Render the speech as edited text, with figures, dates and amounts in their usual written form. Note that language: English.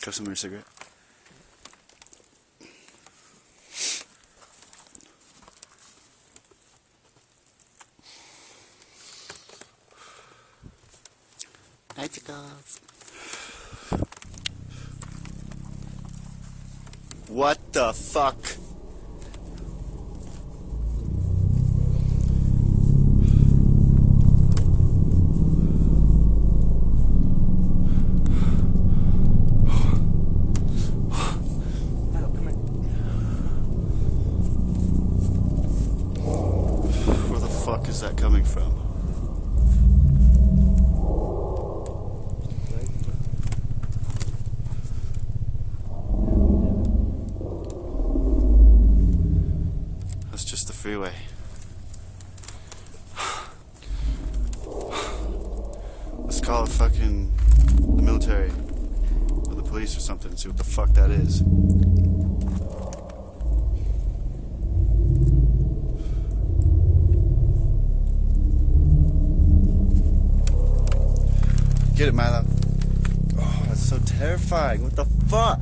Go some more cigarette. Icicles. What the fuck? Where the fuck is that coming from? That's just the freeway. Let's call it fucking the military or the police or something and see what the fuck that is. Get it, Milo. Oh, that's so terrifying. What the fuck?